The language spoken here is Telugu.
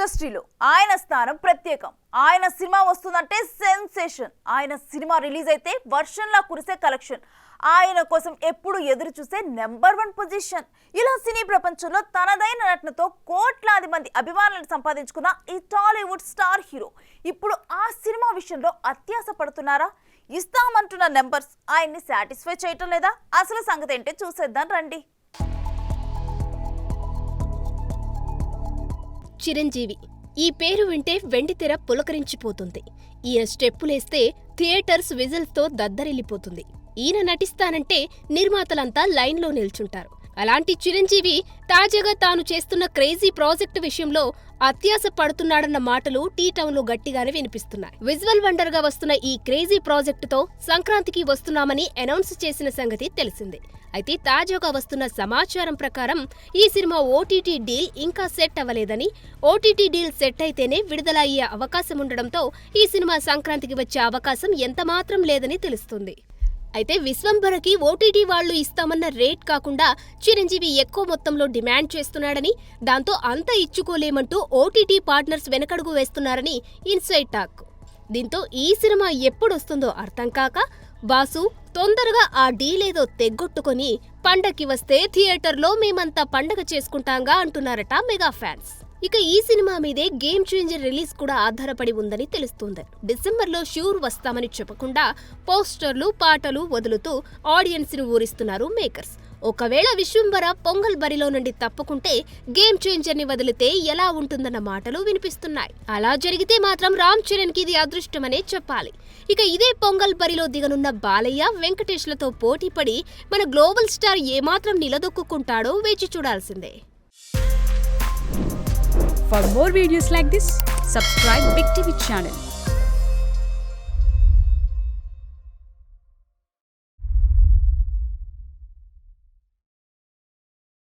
ఇండస్ట్రీలో ఆయన స్థానం ప్రత్యేకం. ఆయన సినిమా వస్తుందంటే సెన్సేషన్. ఆయన సినిమా రిలీజ్ అయితే వర్షంలా కురిసే కలెక్షన్. ఆయన కోసం ఎప్పుడు ఎదురు చూసే #1 పొజిషన్. ఇలా సినీ ప్రపంచంలో తనదైన నటనతో కోట్లాది మంది అభిమానులను సంపాదించుకున్న ఈ టాలీవుడ్ స్టార్ హీరో ఇప్పుడు ఆ సినిమా విషయంలో అత్యాశ పడుతున్నారా? ఇస్తామంటున్న నెంబర్స్ ఆయన్ని సాటిస్ఫై చేయటం లేదా? అసలు సంగతి ఏంటో చూసేద్దాం రండి. చిరంజీవి ఈ పేరు వింటే వెండితెర పులకరించిపోతుంది. ఈయన స్టెప్పులేస్తే థియేటర్స్ విజిల్స్తో దద్దరిల్లిపోతుంది. ఈయన నటిస్తానంటే నిర్మాతలంతా లైన్లో నిల్చుంటారు. అలాంటి చిరంజీవి తాజాగా తాను చేస్తున్న క్రేజీ ప్రాజెక్టు విషయంలో అత్యాశ పడుతున్నాడన్న మాటలు టీ-టౌన్లో గట్టిగానే వినిపిస్తున్నాయి. విజువల్ వండర్ గా వస్తున్న ఈ క్రేజీ ప్రాజెక్టుతో సంక్రాంతికి వస్తున్నామని అనౌన్స్ చేసిన సంగతి తెలిసిందే. అయితే తాజాగా వస్తున్న సమాచారం ప్రకారం ఈ సినిమా ఓటీటీ డీల్ ఇంకా సెట్ అవ్వలేదని, ఓటీటీ డీల్ సెట్ అయితేనే విడుదల అయ్యే అవకాశం ఉండడంతో ఈ సినిమా సంక్రాంతికి వచ్చే అవకాశం ఎంతమాత్రం లేదని తెలుస్తుంది. అయితే విశ్వంభరకి ఓటీటీ వాళ్లు ఇస్తామన్న రేట్ కాకుండా చిరంజీవి ఎక్కువ మొత్తంలో డిమాండ్ చేస్తున్నాడని, దాంతో అంత ఇచ్చుకోలేమంటూ ఓటీటీ పార్ట్నర్స్ వెనకడుగు వేస్తున్నారని ఇన్సైడ్ టాక్. దీంతో ఈ సినిమా ఎప్పుడొస్తుందో అర్థం కాక బాసు తొందరగా ఆ డీలేదో తెగ్గొట్టుకొని పండక్కి వస్తే థియేటర్లో మేమంతా పండగ చేసుకుంటాంగా అంటున్నారట మెగా ఫ్యాన్స్. ఇక ఈ సినిమా మీదే గేమ్ చేంజర్ రిలీజ్ కూడా ఆధారపడి ఉందని తెలుస్తోంది. డిసెంబర్లో ష్యూర్ వస్తామని చెప్పకుండా పోస్టర్లు, పాటలు వదులుతూ ఆడియన్స్ ను ఊరిస్తున్నారు మేకర్స్. ఒకవేళ విశ్వంభర పొంగల్ బరిలో నుండి తప్పుకుంటే గేమ్ చేంజర్ ని వదిలితే ఎలా ఉంటుందన్న మాటలు వినిపిస్తున్నాయి. అలా జరిగితే మాత్రం రామ్ చరణ్ కి ఇది అదృష్టమనే చెప్పాలి. ఇక ఇదే పొంగల్ బరిలో దిగనున్న బాలయ్య, వెంకటేష్లతో పోటీపడి మన గ్లోబల్ స్టార్ ఏమాత్రం నిలదొక్కుంటాడో వేచి చూడాల్సిందే. For more videos like this, subscribe Big TV channel.